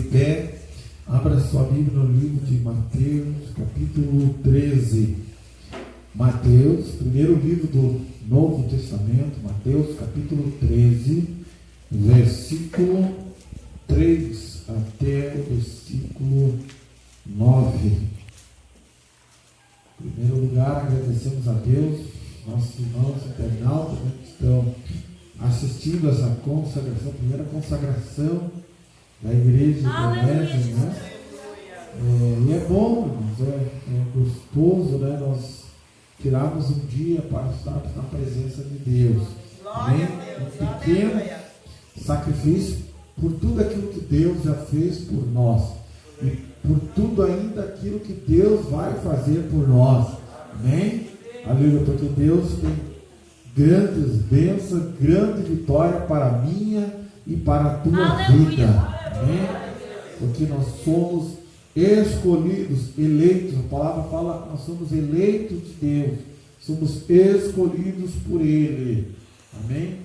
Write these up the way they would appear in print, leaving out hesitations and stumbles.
pé, abra sua Bíblia no livro de Mateus, capítulo 13. Mateus, primeiro livro do Novo Testamento, Mateus, capítulo 13, versículo 3 até o versículo 9. Em primeiro lugar, agradecemos a Deus, nossos irmãos internautas que estão assistindo essa consagração, primeira consagração da igreja da Igreja, né? E é bom, irmãos, é gostoso, né? Nós tirarmos um dia para estar na presença de Deus. Amém? Um pequeno sacrifício por tudo aquilo que Deus já fez por nós e por tudo ainda aquilo que Deus vai fazer por nós. Amém? Aleluia, porque Deus tem grandes bênçãos, grande vitória para a minha e para a tua vida. Amém? Porque nós somos escolhidos, eleitos. A palavra fala que nós somos eleitos de Deus, somos escolhidos por Ele. Amém?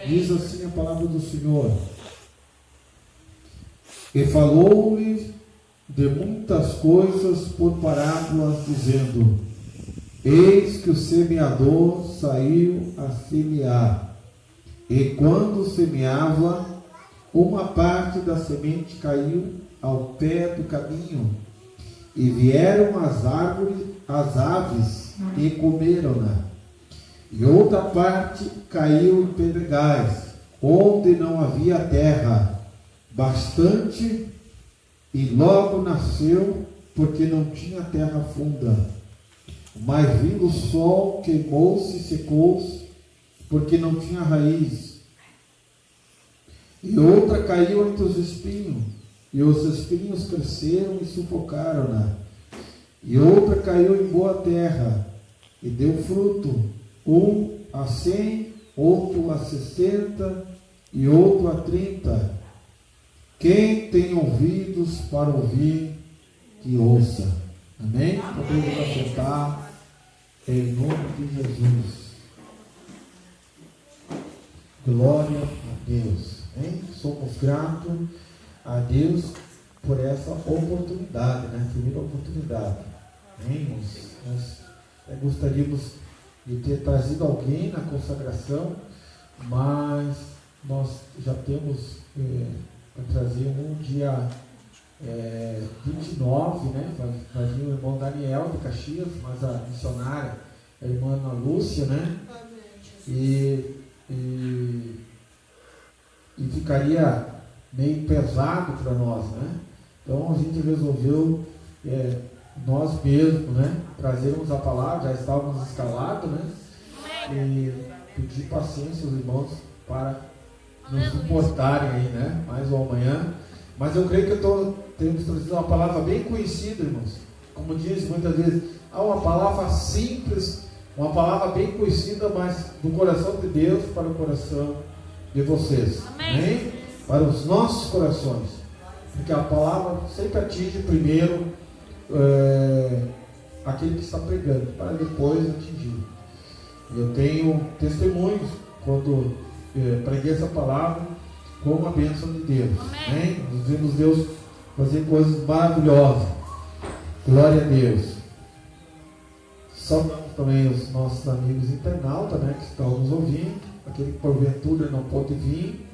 Diz assim a palavra do Senhor: e falou-lhe de muitas coisas por parábolas, dizendo: eis que o semeador saiu a semear, e quando semeava, uma parte da semente caiu ao pé do caminho, e vieram as aves e comeram-na. E outra parte caiu em pedregais, onde não havia terra bastante, e logo nasceu, porque não tinha terra funda. Mas vindo o sol, queimou-se e secou-se, porque não tinha raiz. E outra caiu entre os espinhos, e os espinhos cresceram e sufocaram-na. E outra caiu em boa terra, e deu fruto, um a 100, outro a 60, e outro a 30. Quem tem ouvidos para ouvir, que ouça. Amém? Podemos assentar em nome de Jesus. Glória a Deus. Amém? Somos gratos a Deus por essa oportunidade, né? Primeira oportunidade. Amém? Nós gostaríamos de ter trazido alguém na consagração, mas nós já temos para trazer um dia 29, né? Vai vir o irmão Daniel de Caxias, mas a missionária, a irmã Ana Lúcia, né? E ficaria meio pesado para nós, né? Então a gente resolveu nós mesmos, né? Trazermos a palavra, já estávamos escalados, né? E pedir paciência aos irmãos para nos suportarem aí, né? Mais ou amanhã. Mas eu creio que temos trazido uma palavra bem conhecida, irmãos. Como diz muitas vezes, uma palavra simples, uma palavra bem conhecida, mas do coração de Deus para o coração de vocês. Amém? Para os nossos corações. Porque a palavra sempre atinge primeiro aquele que está pregando, para depois atingir. Eu tenho testemunhos quando preguei essa palavra com a bênção de Deus. Amém? Nós vemos Deus fazer coisas maravilhosas. Glória a Deus. Saudamos também os nossos amigos internautas, né, que estão nos ouvindo. Aquele que porventura não pôde vir,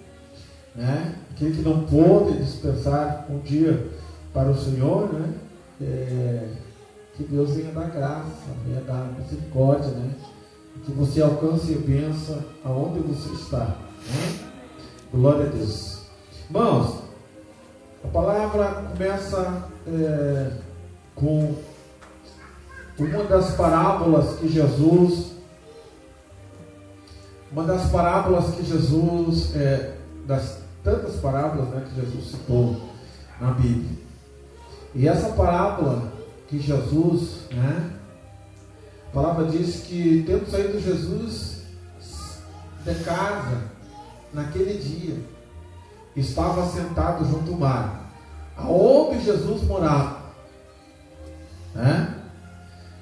né? Aquele que não pôde dispensar um dia para o Senhor, né? Que Deus venha dar graça, venha dar misericórdia, né? Que você alcance a bênção aonde você está, né? Glória a Deus. Irmãos, a palavra começa com uma das parábolas que Jesus, das tantas parábolas, né, que Jesus citou na Bíblia. E essa parábola que Jesus, né, a palavra diz que tendo saído Jesus de casa, naquele dia, estava sentado junto ao mar, aonde Jesus morava, né?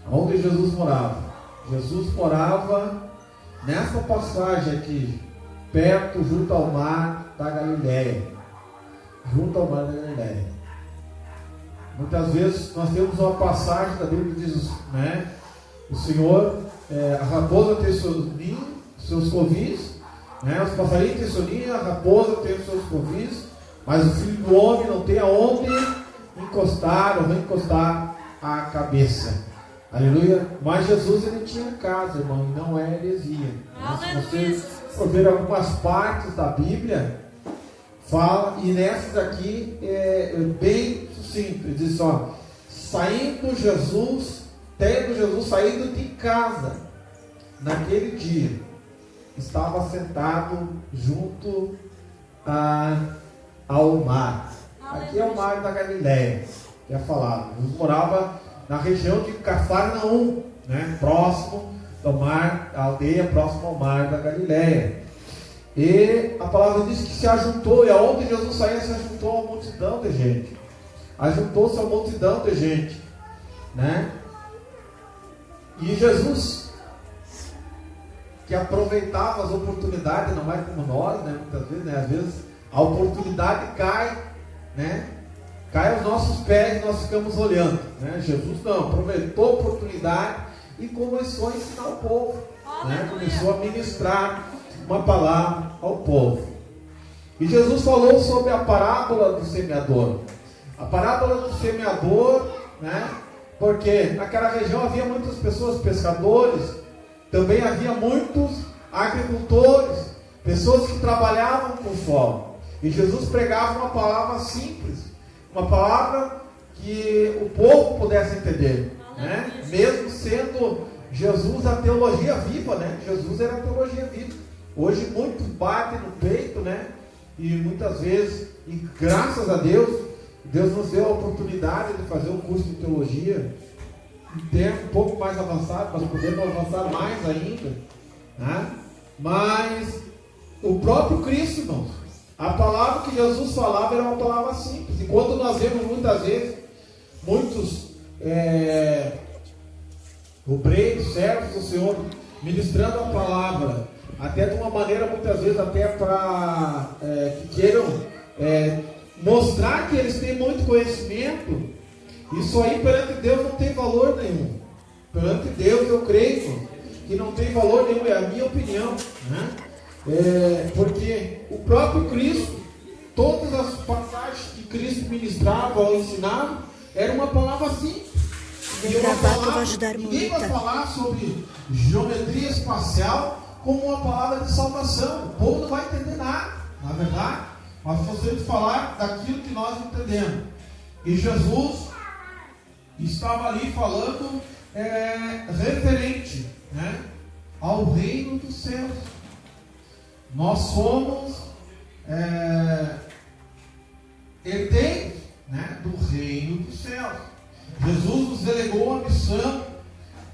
Aonde Jesus morava? Jesus morava nessa passagem aqui, perto, junto ao mar da Galileia. junto ao mar da Galileia. Muitas vezes nós temos uma passagem da Bíblia que diz, né? O Senhor, a raposa tem seus ninhos, seus covis, né? Os passarinhos têm seu ninho, a raposa tem os seus covis, mas o Filho do Homem não tem aonde encostar ou reencostar a cabeça. Aleluia. Mas Jesus, ele tinha casa, irmão, e não é heresia. Se você for ver algumas partes da Bíblia, fala, e nessas aqui é bem sucinto. Ele diz ó, tendo Jesus saído de casa, naquele dia, estava sentado junto ao mar. Aqui é o mar da Galileia, que é falado. Jesus morava na região de Cafarnaum, né? Próximo do mar, a aldeia próxima ao mar da Galileia. E a palavra diz que se ajuntou, e aonde Jesus saía, se ajuntou uma multidão de gente. Ajuntou-se uma multidão de gente, né? E Jesus, que aproveitava as oportunidades, não é como nós, né? Muitas vezes, né? Às vezes a oportunidade cai, né? Cai aos nossos pés e nós ficamos olhando, né? Jesus não, aproveitou a oportunidade e começou a ensinar o povo, né? Começou a ministrar uma palavra ao povo. E Jesus falou sobre a parábola do semeador. A parábola do semeador, né? Porque naquela região havia muitas pessoas, pescadores, também havia muitos agricultores, pessoas que trabalhavam com o solo. E Jesus pregava uma palavra simples, uma palavra que o povo pudesse entender, né? Mesmo sendo Jesus a teologia viva, né? Jesus era a teologia viva. Hoje muitos batem no peito, né? E muitas vezes, e graças a Deus, Deus nos deu a oportunidade de fazer um curso de teologia em tempo um pouco mais avançado, mas podemos avançar mais ainda, né? Mas o próprio Cristo, irmãos, a palavra que Jesus falava era uma palavra simples. E quando nós vemos muitas vezes muitos obreiros, servos do Senhor ministrando a palavra, até de uma maneira muitas vezes até para que queiram mostrar que eles têm muito conhecimento, isso aí perante Deus não tem valor nenhum. Perante Deus eu creio que não tem valor nenhum, é a minha opinião, né? Porque o próprio Cristo, todas as passagens que Cristo ministrava ou ensinava, era uma palavra simples. E uma palavra, ninguém vai falar sobre geometria espacial como uma palavra de salvação. O povo não vai entender nada, na verdade. Nós precisamos falar daquilo que nós entendemos. E Jesus estava ali falando referente, né, ao reino dos céus. Nós somos herdeiros, né, do reino dos céus. Jesus nos delegou a missão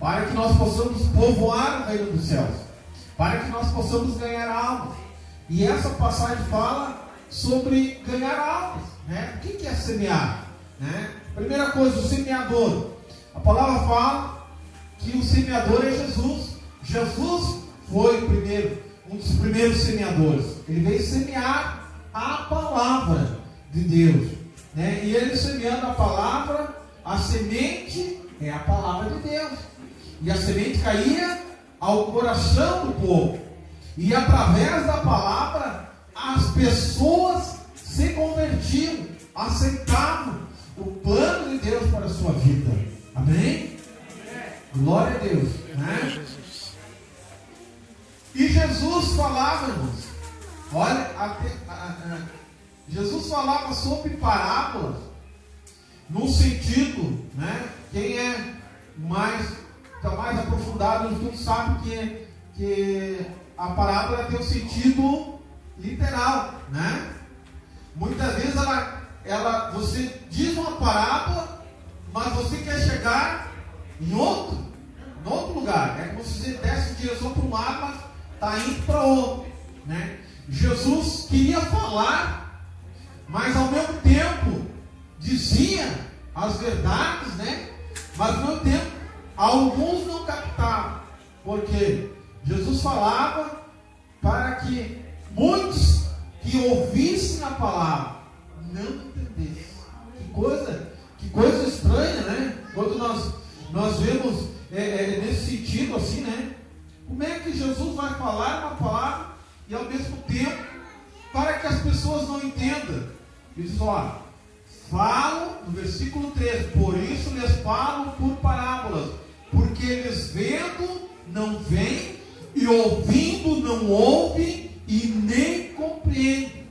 para que nós possamos povoar o reino dos céus, para que nós possamos ganhar almas. E essa passagem fala sobre ganhar almas, né? O que é semear, né? Primeira coisa, o semeador. A palavra fala que o semeador é Jesus. Jesus foi um dos primeiros semeadores. Ele veio semear a palavra de Deus, né? E ele semeando a palavra, a semente é a palavra de Deus. E a semente caía ao coração do povo. E através da palavra, as pessoas se convertiam, aceitavam o plano de Deus para a sua vida. Amém? Glória a Deus, né? E Jesus falava, irmãos, olha, Jesus falava sobre parábolas, no sentido, né? Quem está mais aprofundado no estudo sabe que a parábola tem um sentido literal, né? Muitas vezes você diz uma parábola, mas você quer chegar em outro lugar. É como se você desse em direção para o mar, mas está indo para outro, né? Jesus queria falar, mas ao mesmo tempo dizia as verdades, né? Mas ao mesmo tempo alguns não captavam, porque Jesus falava para que muitos que ouvissem a palavra não entendesse. Que coisa estranha, né? Quando nós vemos nesse sentido assim, né? Como é que Jesus vai falar uma palavra e ao mesmo tempo, para que as pessoas não entendam? Ele diz, ó, falo, no versículo 13, por isso lhes falo por parábolas, porque eles vendo não veem, e ouvindo não ouvem, e nem compreendem.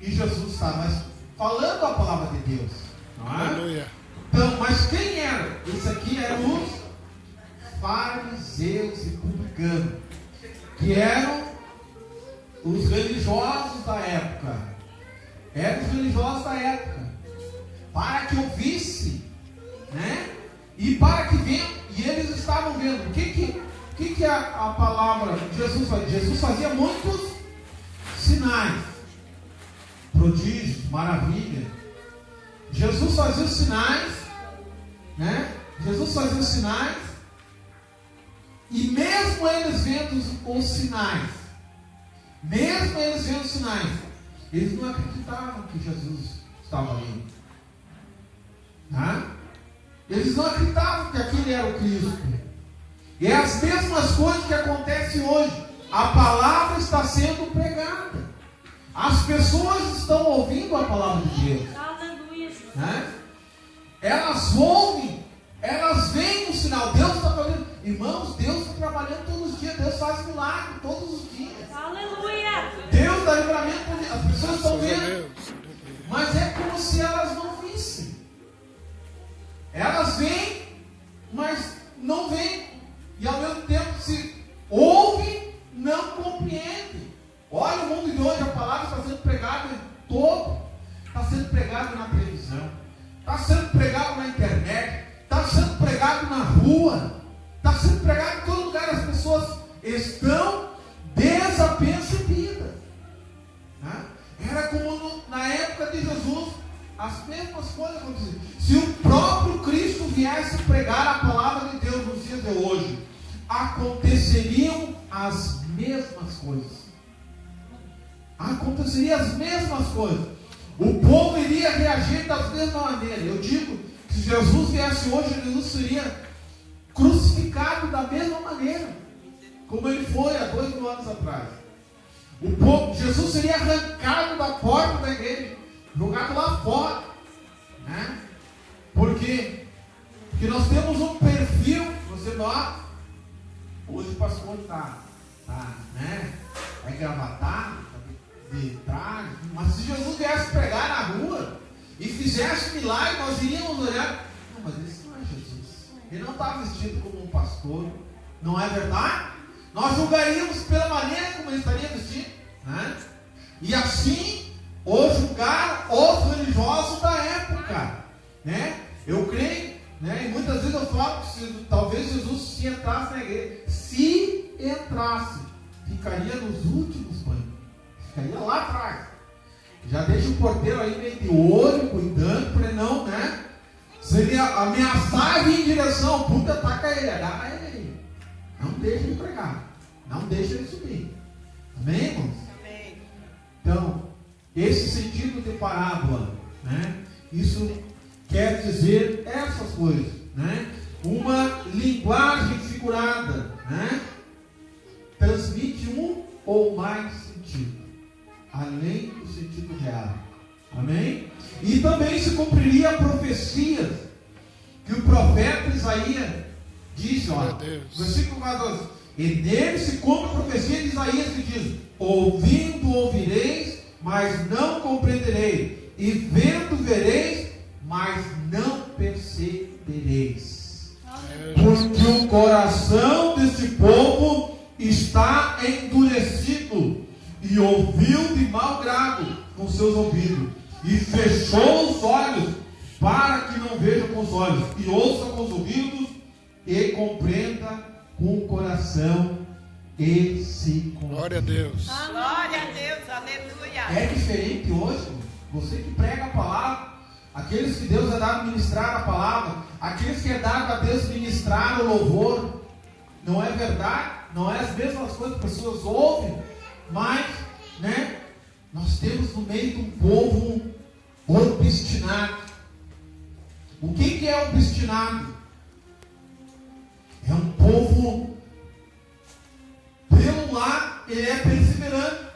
E Jesus está falando a palavra de Deus, não é? Aleluia. Então, mas quem era? Isso aqui eram os fariseus e publicanos, que eram os religiosos da época. Eram os religiosos da época. Para que ouvisse, né? E para que vendo, e eles estavam vendo. O que a palavra de Jesus fazia? Jesus fazia muitos sinais, prodígios, maravilha. Jesus fazia os sinais, né? Jesus fazia os sinais, e mesmo eles vendo os sinais, eles não acreditavam que Jesus estava ali. Tá? Eles não acreditavam que aquele era o Cristo. E é as mesmas coisas que acontecem hoje. A palavra está sendo pregada. As pessoas estão ouvindo a palavra de Deus. Né? Elas ouvem, elas veem o sinal. Deus está fazendo. Irmãos, Deus está trabalhando todos os dias. Deus faz milagre todos os dias. Aleluia! Deus dá livramento. As pessoas estão vendo. Mas é como se elas não vissem. Elas veem, mas não veem. E ao mesmo tempo se ouvem, não compreendem. Olha o mundo de hoje, a palavra está sendo pregada em todo. Está sendo pregado na televisão, está sendo pregado na internet, está sendo pregado na rua, está sendo pregado em todo lugar. As pessoas estão desapercebidas, né? Era como na época de Jesus, as mesmas coisas aconteciam. Se o próprio Cristo viesse pregar a palavra de Deus nos dias de hoje, aconteceriam as mesmas coisas. Aconteceriam as mesmas coisas. O povo iria reagir da mesma maneira. Eu digo que se Jesus viesse hoje, Jesus seria crucificado da mesma maneira, como ele foi há 2000 anos atrás. O povo, Jesus seria arrancado da porta da igreja, jogado lá fora, né? Por quê? Porque nós temos um perfil. Você nota, hoje o pastor está né? É engravatado, de traje, mas se Jesus viesse pregar na rua e fizesse milagre, nós iríamos olhar, não, mas esse não é Jesus, ele não está vestido como um pastor, não é verdade? Nós julgaríamos pela maneira como ele estaria vestido, né? E assim o julgar os religiosos da época, né? Eu creio, né? E muitas vezes eu falo que talvez Jesus, se entrasse na igreja, se entrasse, ficaria nos últimos banhos, ficaria lá atrás. Já deixa o porteiro aí meio de olho, cuidando para ele não, né? Se ele ameaçar vir em direção, puta, ataca ele, agarra ele aí. Não deixa ele pregar, não deixa ele subir. Amém, irmãos? Amém. Então, esse sentido de parábola, né? Isso quer dizer essas coisas, né? Uma linguagem figurada, né? Transmite um ou mais sentido, além do sentido real. Amém? E também se cumpriria a profecia que o profeta Isaías disse, olha, versículo 14: e nele se cumpre a profecia de Isaías que diz: ouvindo ouvireis, mas não compreendereis, e vendo vereis, mas não percebereis. Porque o coração desse povo está endurecido, e ouviu de mau grado com seus ouvidos, e fechou os olhos, para que não veja com os olhos, e ouça com os ouvidos, e compreenda com o coração, e se converta. Glória a Deus. Glória a Deus, aleluia. É diferente hoje, você que prega a palavra, aqueles que Deus é dado ministrar a palavra, aqueles que é dado a Deus ministrar o louvor, não é verdade? Não é as mesmas coisas que as pessoas ouvem, mas, né, nós temos no meio de um povo obstinado. O que é obstinado? É um povo, pelo lado, ele é perseverante.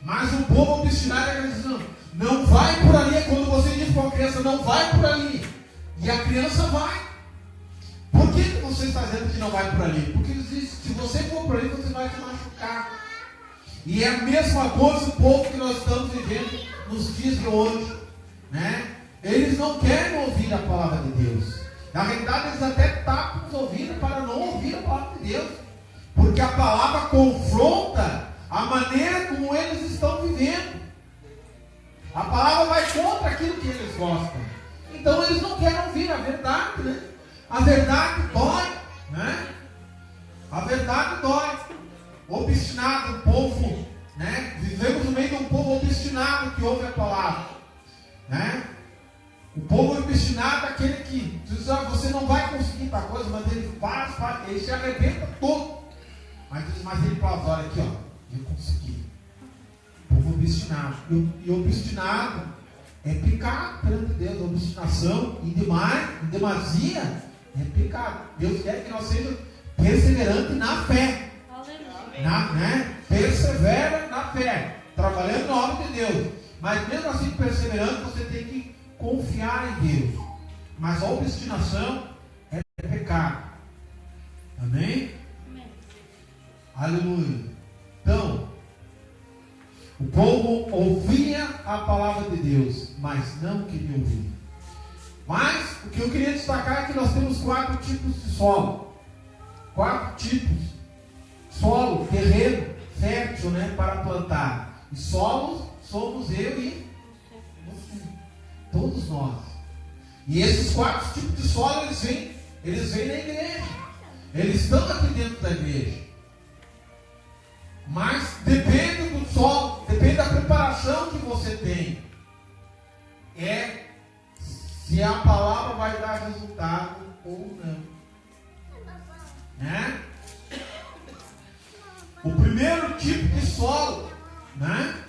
Mas um povo obstinado é dizendo, não vai por ali. É quando você diz para uma criança, não vai por ali. E a criança vai. Por que você está dizendo que não vai por ali? Porque eles dizem, se você for por ali, você vai se machucar. E é a mesma coisa o povo que nós estamos vivendo nos dias de hoje, né? Eles não querem ouvir a palavra de Deus. Na realidade, eles até tapam os ouvidos para não ouvir a palavra de Deus, porque a palavra confronta a maneira como eles estão vivendo. A palavra vai contra aquilo que eles gostam. Então eles não querem ouvir a verdade, né? A verdade dói, né? A verdade dói. Obstinado, o povo, né? Vivemos no meio de um povo obstinado que ouve a palavra, né? O povo obstinado é aquele que diz, você não vai conseguir tal coisa, mas ele faz, ele se arrebenta todo. Mas ele fala, olha aqui, ó, eu consegui. O povo obstinado. E obstinado é pecado perante Deus. Obstinação em demasia é pecado. Deus quer que nós sejamos perseverantes na fé. Né? Persevera na fé, trabalhando na obra de Deus. Mas mesmo assim, perseverando, você tem que confiar em Deus. Mas a obstinação é pecado. Amém? Amém. Aleluia. Então, o povo ouvia a palavra de Deus, mas não queria ouvir. Mas o que eu queria destacar é que nós temos 4 tipos de solo. 4 tipos. Solo, terreno, fértil, né, para plantar. E solos somos eu e você. Todos nós. E esses 4 tipos de solo, eles vêm na igreja. Eles estão aqui dentro da igreja. Mas depende do solo, depende da preparação que você tem. É se a palavra vai dar resultado ou não. Né? O primeiro tipo de solo, né,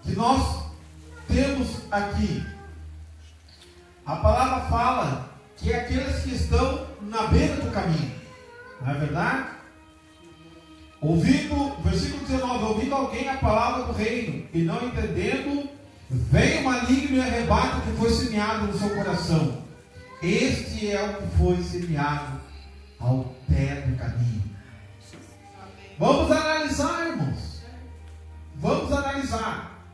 que nós temos aqui, a palavra fala que é aqueles que estão na beira do caminho, não é verdade? Ouvindo, versículo 19, ouvindo alguém a palavra do reino e não entendendo, vem o maligno e arrebata o que foi semeado no seu coração. Este é o que foi semeado ao pé do caminho. Vamos analisar, irmãos. Vamos analisar.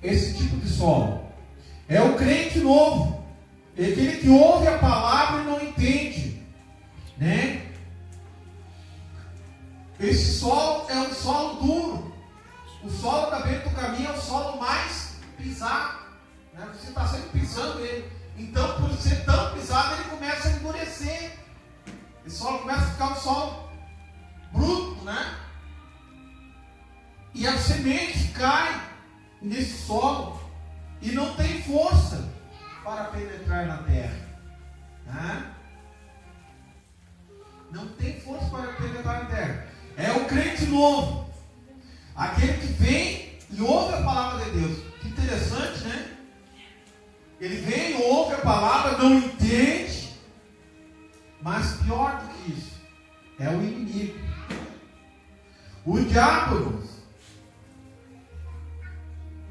Esse tipo de solo é o crente novo. É aquele que ouve a palavra e não entende, né? Esse solo é um solo duro. O solo da beira do caminho é o solo mais pisado, né? Você está sempre pisando ele. Então, por ser tão pisado, ele começa a endurecer. Esse solo começa a ficar um solo bruto, né? E a semente cai nesse solo e não tem força para penetrar na terra, né? Não tem força para penetrar na terra. É o crente novo, aquele que vem e ouve a palavra de Deus. Que interessante, né? Ele vem, ouve a palavra, não entende, mas pior do que isso, é o inimigo. O diabo, irmãos,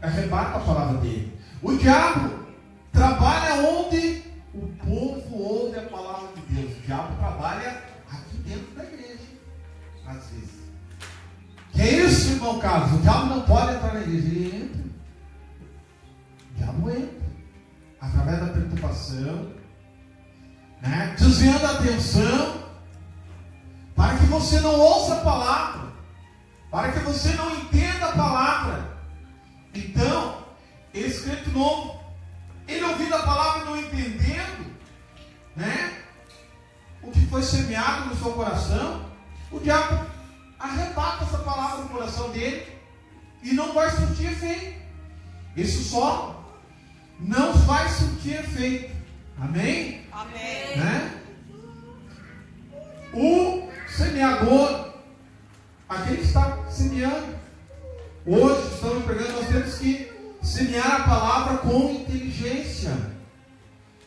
arrebata a palavra dele. O diabo trabalha onde o povo ouve a palavra de Deus. O diabo trabalha aqui dentro da igreja, às vezes. Que é isso, irmão Carlos? O diabo não pode entrar na igreja. Ele entra. O diabo entra. Através da perturbação, né? Desviando a atenção, para que você não ouça a palavra, para que você não entenda a palavra. Então, esse crente novo, ele ouvindo a palavra e não entendendo, né, o que foi semeado no seu coração, o diabo arrebata essa palavra no coração dele e não vai surtir efeito. Esse solo não vai surtir efeito. Amém? Amém. Né? O semeador, aquele que está semeando, Hoje estamos pregando, nós temos que semear a palavra com inteligência.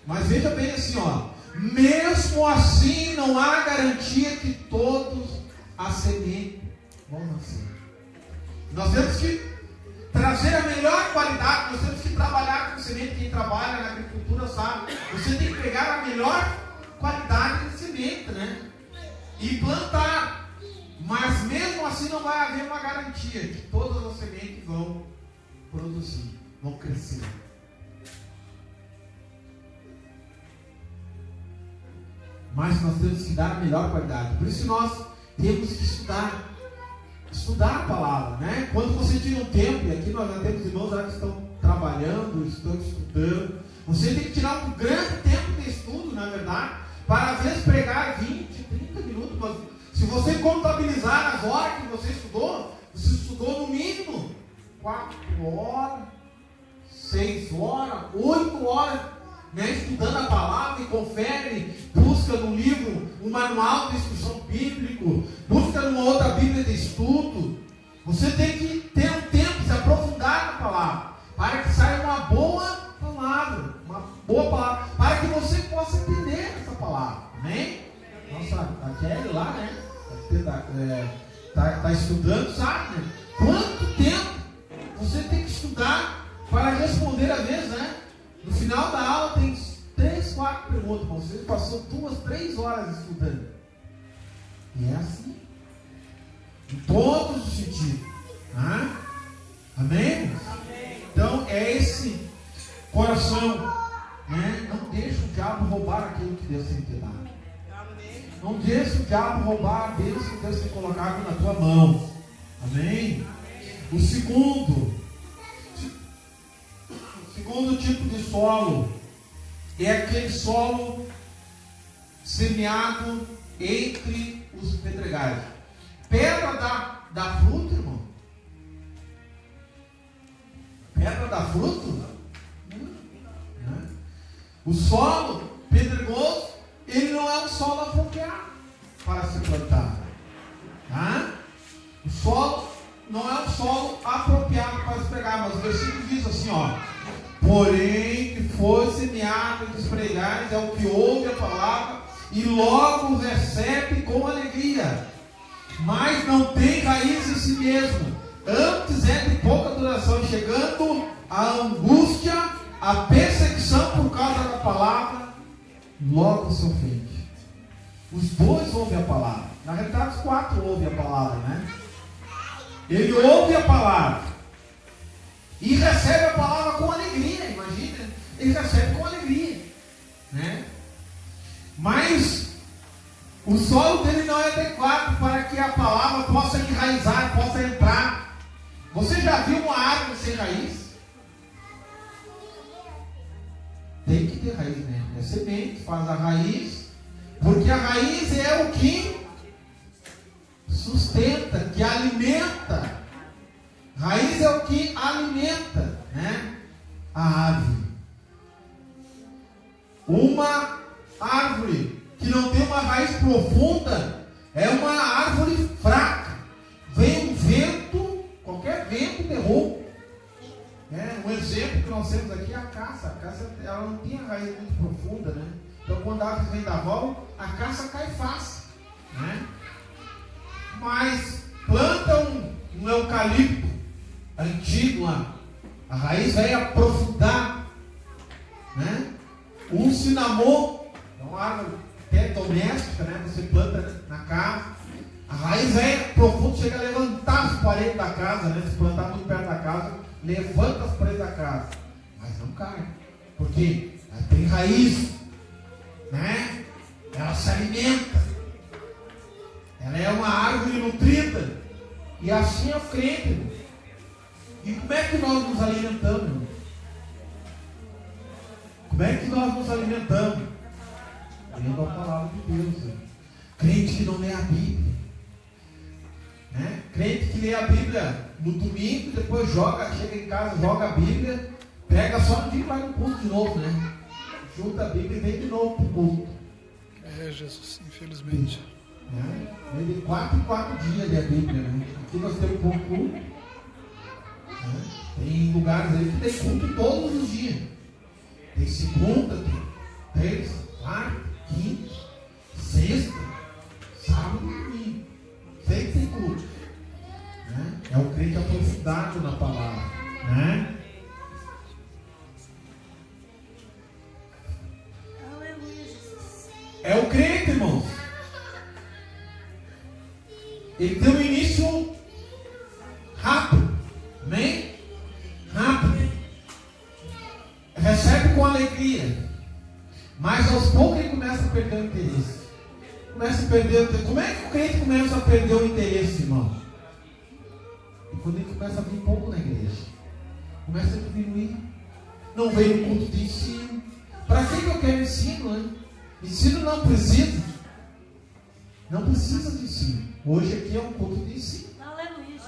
Mas veja bem assim, ó, mesmo assim não há garantia que todos a semeiem vão nascer. Nós temos que trazer a melhor qualidade, nós temos que trabalhar com semente. Quem trabalha na agricultura sabe, você tem que pegar a melhor qualidade de semente, né? E plantar. Mas mesmo assim não vai haver uma garantia que todas as sementes vão produzir, vão crescer. Mas nós temos que dar a melhor qualidade. Por isso nós temos que estudar a palavra, né? Quando você tira um tempo, e aqui nós já temos irmãos que estão trabalhando, estão estudando, você tem que tirar um grande tempo de estudo, na verdade, para às vezes pregar 20, 30 minutos. Mas se você contabilizar as horas que você estudou no mínimo 4 horas, 6 horas, 8 horas, né, estudando a palavra, e confere, busca no livro um manual de instrução bíblico, busca numa outra Bíblia de estudo. Você tem que ter um tempo, se aprofundar na palavra, para que saia uma boa palavra, para que você possa entender essa palavra. Amém? Nossa, a Kelly lá, né? Está estudando, sabe? Né? Quanto tempo você tem que estudar para responder a vez, né? No final da aula tem 3, 4 perguntas. Você passou 2, 3 horas estudando. E é assim. Em todos os sentidos. Ah? Amém? Amém? Então é esse coração. Né? Não deixa o diabo roubar aquilo que Deus tem te dado. Não deixa o diabo roubar a bênção que Deus tem colocado na tua mão. Amém? O segundo tipo de solo é aquele solo semeado entre os pedregais. Pedra dá fruto, irmão? Pedra dá fruto? Não. O solo pedregoso, ele não é um solo apropriado para se plantar. Tá? O solo não é um solo apropriado para se pregar, mas o versículo diz assim, ó: porém, que foi semeado entre os pedregais é o que ouve a palavra e logo recebe com alegria, mas não tem raiz em si mesmo, antes é de pouca duração, chegando a angústia, a perseguição por causa da palavra, logo se ofende. Os dois ouvem a palavra, na realidade os 4 ouvem a palavra, né? Ele ouve a palavra e recebe a palavra com alegria, imagina, ele recebe com alegria, né? Mas o solo dele não é adequado para que a palavra possa enraizar, possa entrar. Você já viu uma árvore sem raiz? Tem que ter raiz, né? É semente, faz a raiz, porque a raiz é o que sustenta, que alimenta. Raiz é o que alimenta, né, a árvore. Uma árvore que não tem uma raiz profunda é uma árvore fraca. Vem um vento, qualquer vento derruba. Um exemplo que nós temos aqui é a caça. A caça, ela não tem a raiz muito profunda, né? Então quando a árvore vem da vol, a caça cai fácil, né? Mas planta um eucalipto antigo lá, a raiz vai aprofundar, né? Um cinnamon, é uma árvore até doméstica, né? Você planta na casa, a raiz vai profunda, chega a levantar as paredes da casa, né? Se plantar muito perto da casa, levanta as paredes da casa, mas não cai, porque ela tem raiz, né? Ela se alimenta, ela é uma árvore nutrida, e assim é o crente, irmão. E como é que nós nos alimentamos, irmão? Como é que nós nos alimentamos? Lendo a palavra de Deus, irmão. Crente que não lê a Bíblia, né? Crente que lê a Bíblia no domingo, depois chega em casa, joga a Bíblia, pega só no dia e vai no culto de novo, né? Junta a Bíblia e vem de novo para o culto. É, Jesus, infelizmente. Vem de 4 em 4 dias ler a Bíblia, né? Aqui nós temos um pouco culto, Né? Tem lugares aí que tem culto todos os dias. Tem segunda, tem terça, quarta, quinta, sexta, sábado e domingo. Sempre tem culto. Né? É o crente aprofundado na palavra. Né? É o crente, irmãos. Ele tem um início rápido. Amém? Rápido. Recebe com alegria. Mas aos poucos ele começa a perder o interesse. Começa a perder o interesse. Como é que o crente começa a perder o interesse, irmão? E quando ele começa a vir pouco na igreja. Começa a diminuir. Não vem no culto de ensino. Para que eu quero ensino, né? Ensino não precisa. Não precisa de ensino. Hoje aqui é um culto de ensino. Aleluia.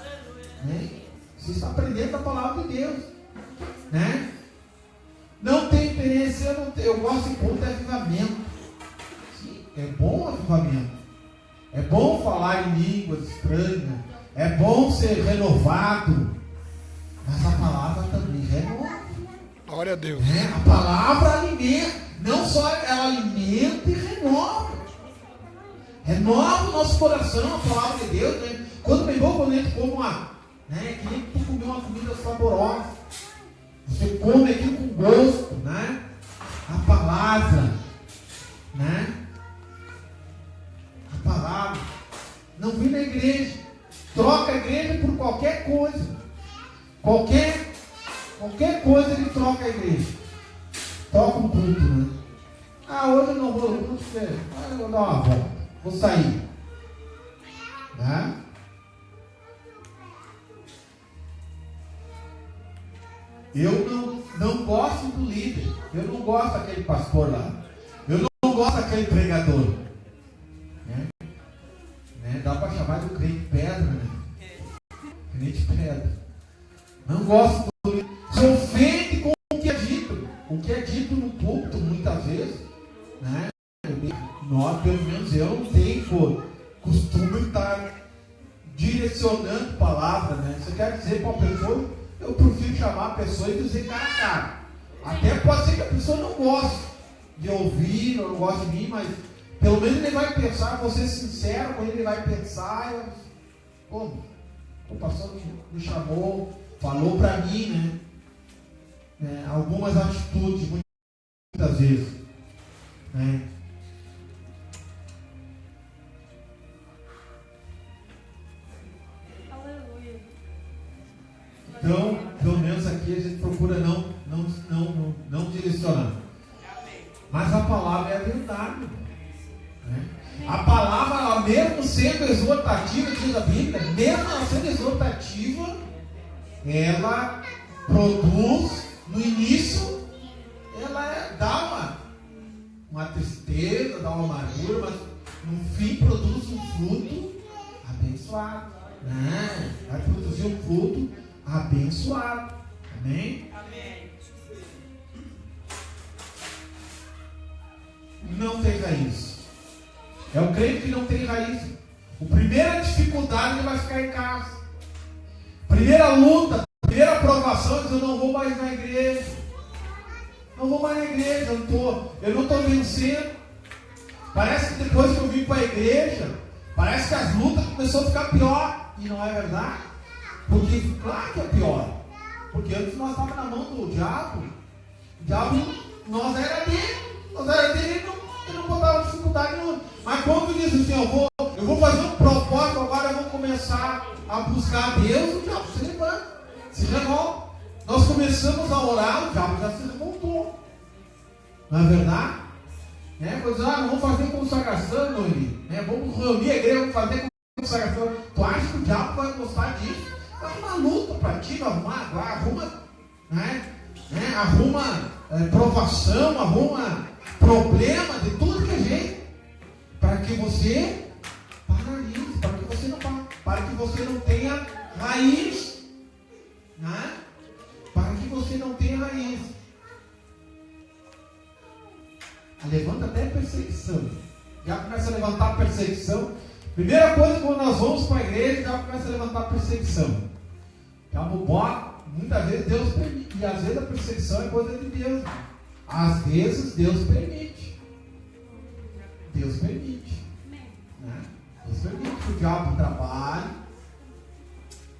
Né? Você está aprendendo a palavra de Deus. Né? Não tem interesse, eu gosto de culto de avivamento. Sim, é bom avivamento. É bom falar em línguas estranhas. É bom ser renovado. Mas a palavra também renova. Glória a Deus. Né? A palavra alimenta. Não só ela alimenta e renova. Renova o nosso coração, a palavra de Deus. Né? Quando a gente come uma, né? Que nem tu comer uma comida saborosa. Você come aquilo com gosto, né? A palavra, né? A palavra. Não vem na igreja. Troca a igreja por qualquer coisa. Qualquer coisa ele troca a igreja. Troca um culto, né? Hoje eu não vou no culto, eu vou dar uma volta. Vou sair. Né? Eu não gosto do líder. Eu não gosto daquele pastor lá. Eu não gosto daquele pregador. Né? Dá para chamar de crente pedra, né? Crente pedra. Não gosto do líder. Se ofende com o que é dito. O que é dito no púlpito, muitas vezes. Né? Nós, pelo menos eu, não tenho costume de estar direcionando palavra. Né? Você quer dizer para uma pessoa, eu prefiro chamar a pessoa e dizer cara a cara. Até pode ser que a pessoa não goste de ouvir, ou não goste de mim, mas pelo menos ele vai pensar, vou ser sincero com ele, vai pensar, o pastor me chamou, falou para mim, né? Algumas atitudes, muitas vezes. Né? Então, pelo menos aqui a gente procura não direcionar. Mas a palavra é a verdade. Né? A palavra, ela mesmo sendo exortativa, diz a Bíblia, mesmo ela sendo exortativa, ela produz, no início, ela dá uma tristeza, dá uma amargura, mas no fim produz um fruto abençoado. Né? Vai produzir um fruto abençoado. Amém? Amém. Não tem raiz. É o crente que não tem raiz. A primeira dificuldade, ele vai ficar em casa. Primeira luta, primeira aprovação, ele diz: eu não vou mais na igreja. Não vou mais na igreja, eu não estou vencendo. Parece que depois que eu vim para a igreja, parece que as lutas começaram a ficar pior. E não é verdade? Porque, claro que é pior. Porque antes nós estávamos na mão do diabo. O diabo, nós era dele, ele não botava dificuldade nenhuma. Mas quando diz assim, eu vou fazer um propósito, agora eu vou começar a buscar a Deus, o diabo se levanta, se revolta. Nós começamos a orar, o diabo já se revoltou. Não é verdade? Pois, vamos fazer consagração, meu irmão. Vamos reunir a igreja, vamos fazer consagração. Tu acha que o diabo vai gostar disso? Vai uma luta para ti, arruma provação, arruma problema de tudo que é jeito, para que você paralise, para que você não pare, para que você não tenha raiz, né? Para que você não tenha raiz. Levanta até perseguição. Já começa a levantar a perseguição. Primeira coisa, quando nós vamos para a igreja, já começa a levantar a perseguição. Já Muitas vezes Deus permite, e às vezes a perseguição é coisa de Deus. Às vezes Deus permite. Deus permite. Né? Deus permite que o diabo trabalhe.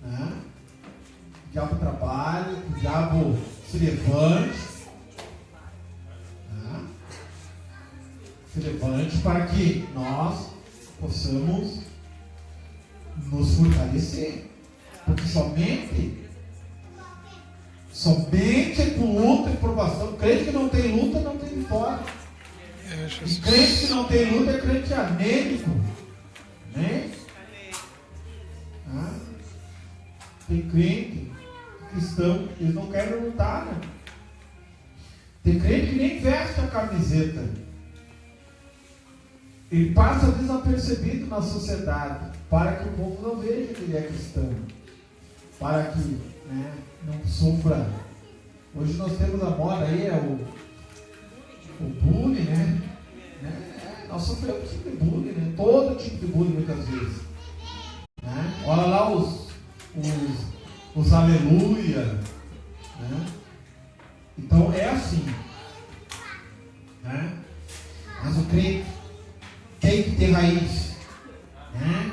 Né? O diabo trabalhe, que o diabo se levante. Né? Se levante para que nós possamos nos fortalecer. Porque somente com luta e provação. Crente que não tem luta não tem vitória. E crente que não tem luta é crente anêmico. Né? Tem crente cristão, eles não querem lutar. Né? Tem crente que nem veste a camiseta. Ele passa desapercebido na sociedade, para que o povo não veja que ele é cristão. Para que, né, não sofra. Hoje nós temos a moda aí, é o bullying, né? Nós sofremos tipo de bullying, né? Todo tipo de bullying muitas vezes. Né? Olha lá os aleluia. Né? Então é assim. Né? Mas o crente tem que ter raiz. Né?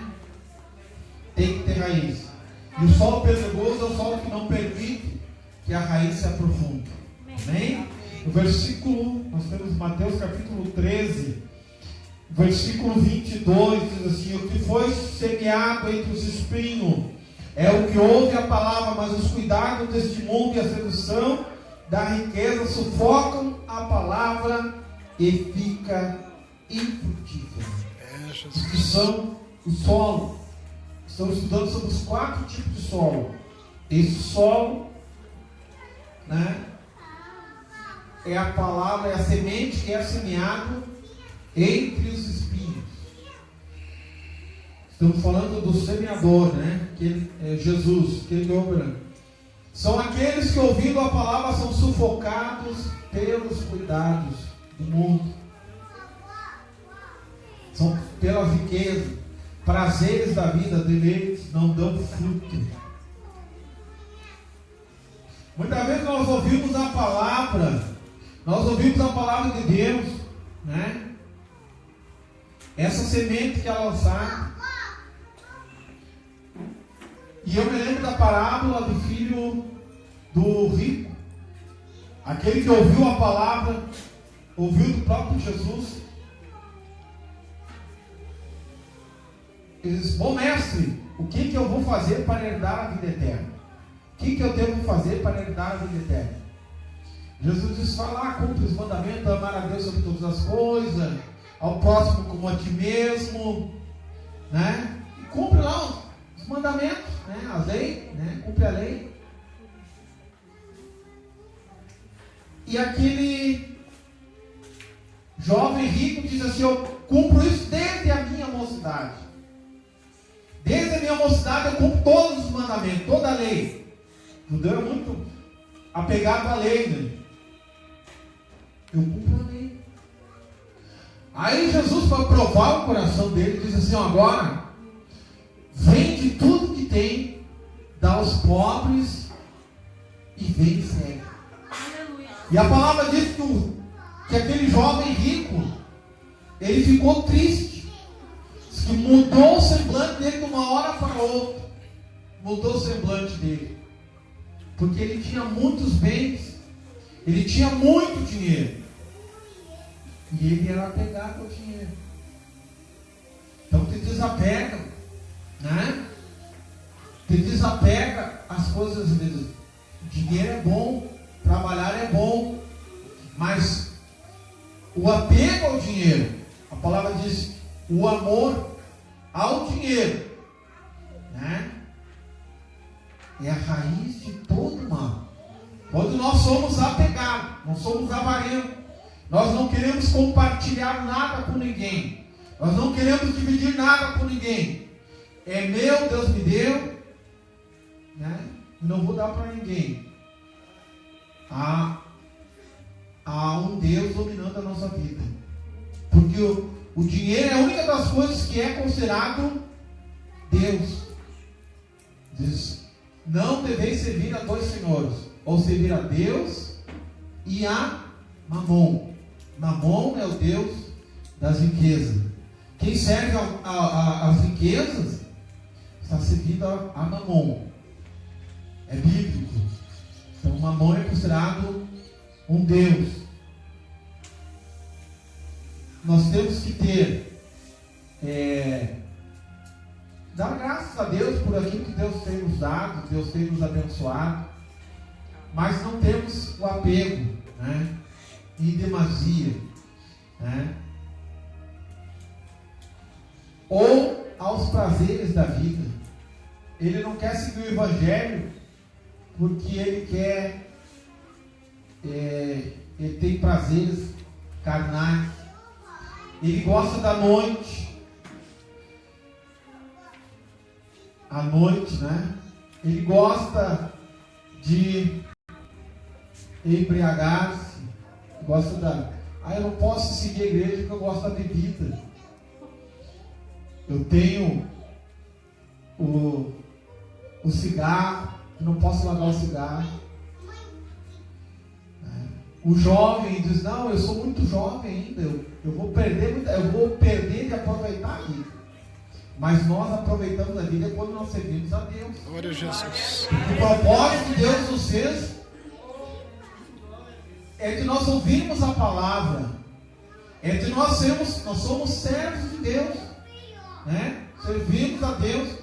Tem que ter raiz. E o solo pedregoso é o solo que não permite que a raiz se aprofunde. Amém? No versículo, nós temos Mateus capítulo 13, versículo 22, diz assim: o que foi semeado entre os espinhos é o que ouve a palavra, mas os cuidados deste mundo e a sedução da riqueza sufocam a palavra e fica infrutífera. Os que são o solo, estamos estudando sobre os 4 tipos de solo. Esse solo, né, é a palavra, é a semente que é semeado entre os espinhos. Estamos falando do semeador, né? Que é Jesus, que ele obra. São aqueles que, ouvindo a palavra, são sufocados pelos cuidados do mundo. São pela riqueza, prazeres da vida, deleites, não dão fruto. Muitas vezes nós ouvimos a palavra de Deus, né? Essa semente que é lançada. E eu me lembro da parábola do filho do rico, aquele que ouviu a palavra, ouviu do próprio Jesus. Ele diz: bom mestre, o que eu vou fazer para herdar a vida eterna? O que eu devo fazer para herdar a vida eterna? Jesus diz: vai lá, cumpre os mandamentos, amar a Deus sobre todas as coisas, ao próximo como a ti mesmo, né? E cumpre lá os mandamentos, né? As leis, né? Cumpre a lei. E aquele jovem rico diz assim: eu cumpro isso desde a minha mocidade. Desde a minha mocidade eu cumpro todos os mandamentos, toda a lei. O judeu é muito apegado à lei, né? Eu cumpro a lei. Aí Jesus, para provar o coração dele, diz assim: agora vende tudo que tem, dá aos pobres e vem e segue. E a palavra diz que aquele jovem rico, ele ficou triste, que mudou o semblante dele de uma hora para outra. Mudou o semblante dele, porque ele tinha muitos bens, ele tinha muito dinheiro, e ele era apegado ao dinheiro. Então te desapega, né? Te desapega às coisas de Deus. Dinheiro é bom, trabalhar é bom, mas o apego ao dinheiro, a palavra diz, o amor ao dinheiro, né, é a raiz de todo mal. Quando nós somos apegados, nós somos avarentos, nós não queremos compartilhar nada com ninguém, nós não queremos dividir nada com ninguém. É meu, Deus me deu, né? Não vou dar para ninguém. Há um Deus dominando a nossa vida, porque o dinheiro é a única das coisas que é considerado Deus. Diz, não deveis servir a dois senhores, ou servir a Deus e a Mamon. Mamon é o Deus das riquezas. Quem serve às riquezas está servindo a Mamon. É bíblico. Então Mamon é considerado um Deus. Nós temos que ter dar graças a Deus por aquilo que Deus tem nos dado, Deus tem nos abençoado, mas não temos o apego, né, em demasia, né, ou aos prazeres da vida. Ele não quer seguir o Evangelho porque ele quer, ele tem prazeres carnais, ele gosta da noite. À noite, né? Ele gosta de embriagar-se, gosta eu não posso seguir a igreja porque eu gosto da bebida. Eu tenho o cigarro, eu não posso largar o cigarro. O jovem diz, não, eu sou muito jovem ainda, eu vou perder de aproveitar a vida. Mas nós aproveitamos a vida quando nós servimos a Deus. Glória a Jesus. O propósito que Deus nos fez é que nós ouvirmos a palavra, é que nós somos servos de Deus, né? Servimos a Deus.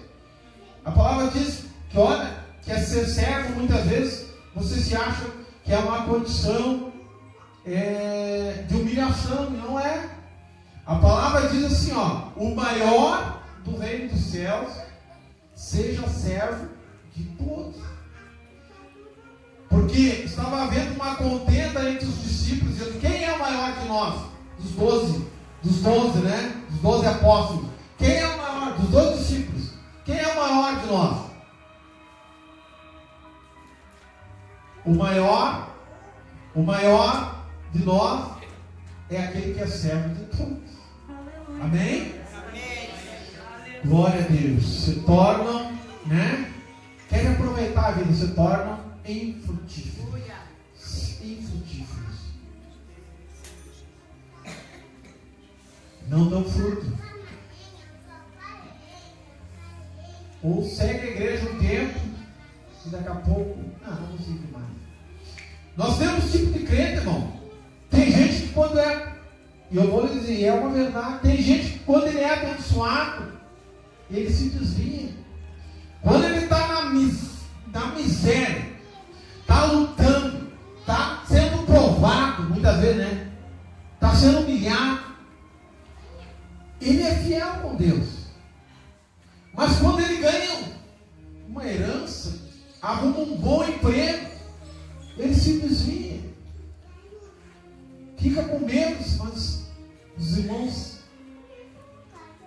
A palavra diz que, olha, que é ser servo, muitas vezes você se acha que é uma condição de humilhação, não é? A palavra diz assim, ó, o maior do reino dos céus seja servo de todos. Porque estava havendo uma contenda entre os discípulos, dizendo, quem é o maior de nós? Dos 12, né? Dos 12 apóstolos. Quem é o maior? Dos 12 discípulos. Quem é o maior de nós? O maior de nós é aquele que é servo de todos. Amém? Glória a Deus. Se tornam, né? Querem aproveitar a vida, se tornam infrutíferos. Infrutíferos. Não dão fruto. Ou segue a igreja um tempo e daqui a pouco, não vou seguir mais. Nós temos tipo de crente, irmão. Tem gente que quando e eu vou lhe dizer, é uma verdade, tem gente que quando ele é abençoado, ele se desvia. Quando ele está na miséria, está lutando, está sendo provado, muitas vezes, né? Está sendo humilhado. Ele é fiel com Deus. Mas quando ele ganha uma herança, arruma um bom emprego, ele se desvia. Fica com medo, mas os irmãos,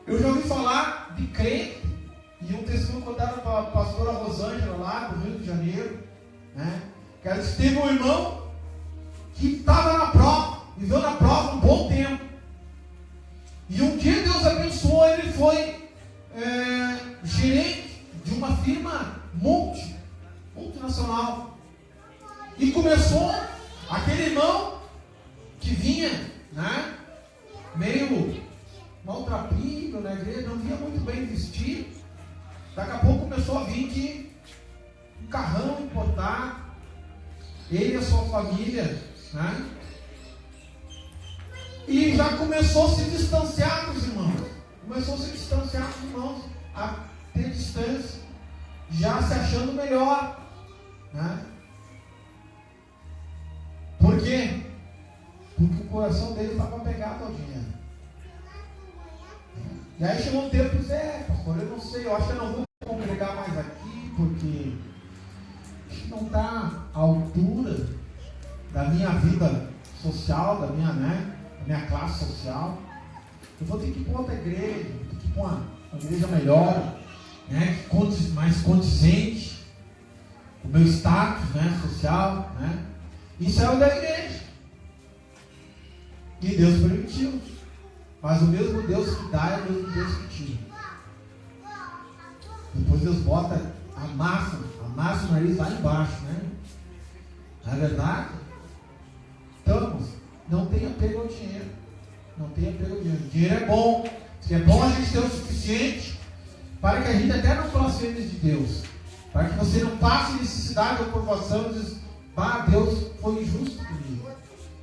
eu já ouvi falar de crente, e um testemunho contado para a pastora Rosângela lá do Rio de Janeiro, né? Que ela disse que teve um irmão que estava na prova, viveu na prova um bom tempo, e um dia Deus abençoou, ele foi gerente de uma firma multinacional, e começou aquele irmão que vinha, né, meio maltrapilho na igreja, não vinha muito bem vestido. Daqui a pouco começou a vir de um carrão importado, ele e a sua família, né? E já começou a se distanciar dos irmãos, a ter distância, já se achando melhor, né? Por quê? Porque o coração dele estava pegado ao dinheiro. E aí chegou um tempo e disse, pastor, eu não sei, eu acho que eu não vou congregar mais aqui, porque acho que não está à altura da minha vida social, da minha classe social. Eu vou ter que ir para outra igreja, vou ter que ir para uma igreja melhor, né, mais condizente, o meu status, né, social, né? E saiu da igreja. E Deus permitiu. Mas o mesmo Deus que dá é o mesmo Deus que tira. Depois Deus bota, amassa Mas o nariz lá embaixo, né? Não é verdade? Estamos. Não tenha apego ao dinheiro. Não tenha apego ao dinheiro. O dinheiro é bom. É bom a gente ter o suficiente para que a gente até não blasfeme de Deus. Para que você não passe necessidade ou provação e diz, Deus foi injusto comigo.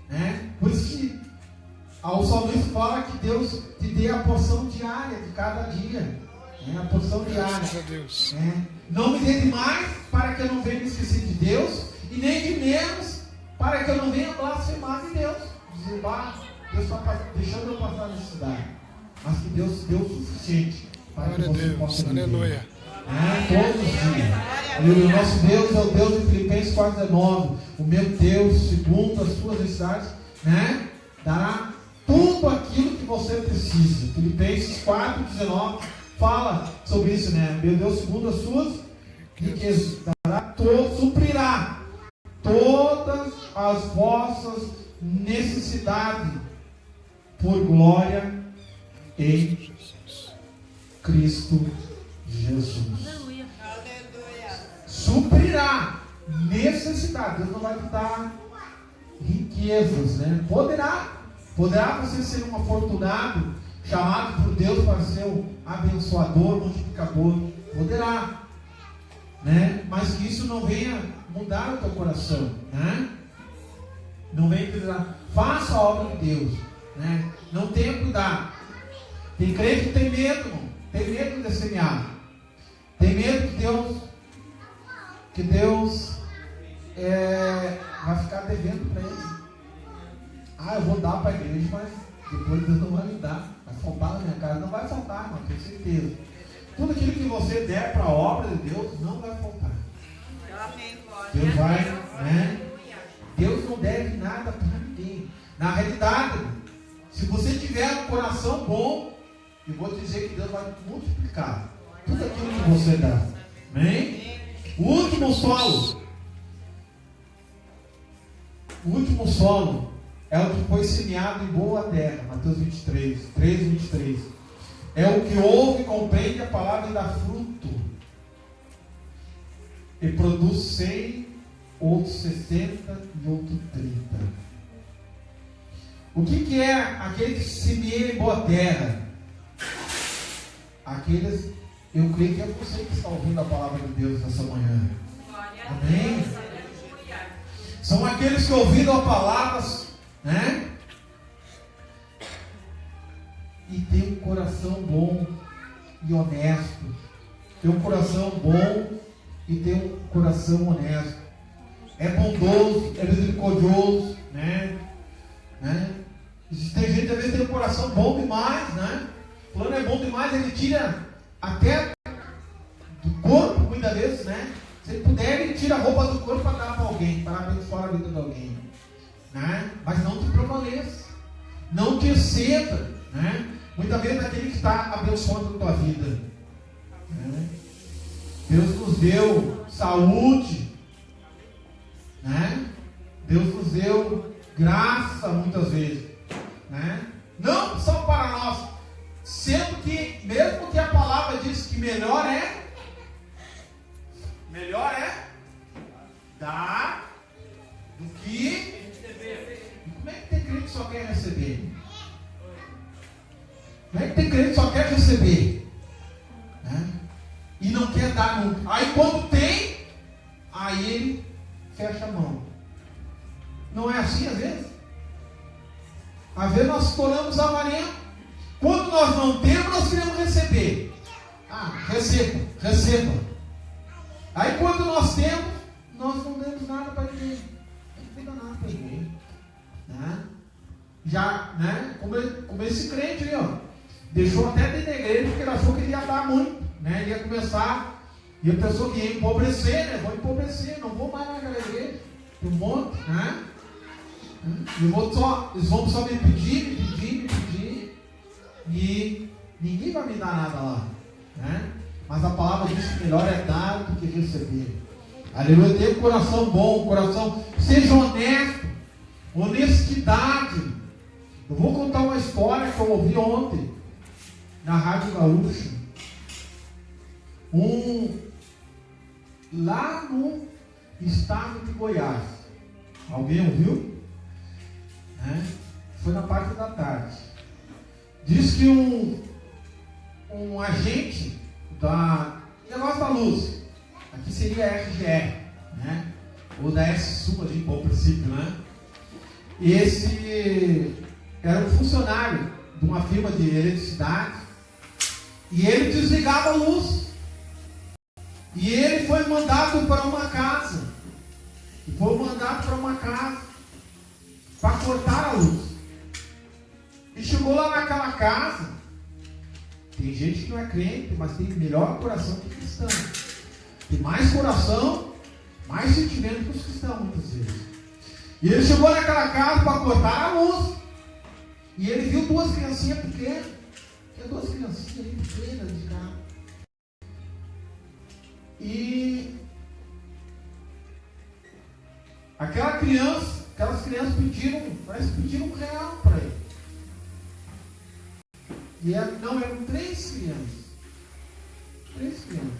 Né? Por isso que o salmista fala que Deus te dê a porção diária de cada dia. Né? A porção diária. Graças a Deus. Não me dê demais para que eu não venha me esquecer de Deus, e nem de menos para que eu não venha blasfemar de Deus. Dizer, Deus está deixando eu passar necessidade. Mas que Deus deu o suficiente para que você possa viver. Aleluia. Todos os dias. O nosso Deus é o Deus de Filipenses 4,19. O meu Deus, segundo as suas necessidades, né, dará tudo aquilo que você precisa. Filipenses 4,19 fala sobre isso, né? Meu Deus, segundo as suas riquezas, suprirá todas as vossas necessidades por glória em Cristo Jesus. Aleluia. Suprirá necessidade. Deus não vai te dar riquezas, né? Poderá você ser um afortunado, chamado por Deus para ser um abençoador, multiplicador. Poderá, né? Mas que isso não venha mudar o teu coração, né? Não venha dizer, faça a obra de Deus, né? Não tenha cuidado. Tem crente que tem medo, irmão. Tem medo de semear. Tem medo que Deus vai ficar devendo para ele. Eu vou dar para a igreja, mas depois Deus não vai me dar. Vai faltar na minha casa. Não vai faltar, irmão, tenho certeza. Tudo aquilo que você der para a obra de Deus não vai faltar. Deus vai, né? Deus não deve nada para ninguém. Na realidade, se você tiver um coração bom, eu vou te dizer que Deus vai multiplicar tudo aquilo que você dá. Amém? O último solo é o que foi semeado em boa terra. Mateus 3:23. É o que ouve, compreende a palavra e dá fruto. E produz 100, outro 60 e outro 30. O que é aquele que semeia em boa terra? Aqueles, eu creio que é você que está ouvindo a palavra de Deus nessa manhã. Amém? São aqueles que ouviram a palavra, né? E tem um coração bom e honesto. Tem um coração bom e tem um coração honesto. É bondoso, é misericordioso, né? Tem gente às vezes tem um coração bom demais, né? Fulano é bom demais, ele tira até do corpo, muitas vezes, né? Se ele puder, ele tira a roupa do corpo para dar para alguém, para abençoar a vida de alguém, né? Mas não te prevaleça, não te exceda, né? Muitas vezes aquele que está abençoando a tua vida, né? Deus nos deu saúde, né? Deus nos deu graça muitas vezes, né? Não só para nós, sendo que mesmo que a palavra diz que melhor é dar do que receber. Como é que tem crente que só quer receber? Como é que tem crente que só quer receber, né? E não quer dar nunca? Aí quando tem, aí ele fecha a mão. Não é assim às vezes? Às vezes nós estouramos a varinha. Quando nós não temos, nós queremos receber. Receba. Aí quando nós temos, nós não demos nada para ninguém. Não dá nada para ninguém, né? Já, né? Como esse crente aí, ó, deixou até de ir na igreja porque ele achou que ele ia dar muito, né? Ele ia começar, e a pessoa que ia empobrecer, né? Vou empobrecer, não vou mais naquela igreja. Tem um monte, né? Eles vão só me pedir, e ninguém vai me dar nada lá, né? Mas a palavra diz que melhor é dar do que receber. Aleluia. Tenha um coração bom, seja honesto, honestidade. Eu vou contar uma história que eu ouvi ontem na Rádio Gaúcha. lá no estado de Goiás. Alguém ouviu? Foi na parte da tarde. Diz que um agente da negócio da luz, aqui seria a RGE, ou da S-Sul ali, por princípio, E esse era um funcionário de uma firma de eletricidade, e ele desligava a luz. E ele foi mandado para uma casa. Para cortar a luz. E chegou lá naquela casa. Tem gente que não é crente, mas tem melhor coração que cristão. Tem mais coração, mais sentimento que os cristãos, muitas vezes. E ele chegou naquela casa para cortar a luz. E ele viu duas criancinhas pequenas. Duas criancinhas ali pequenas de casa. E aquelas crianças pediram R$1 para ele. E eram 3 crianças. 3 crianças.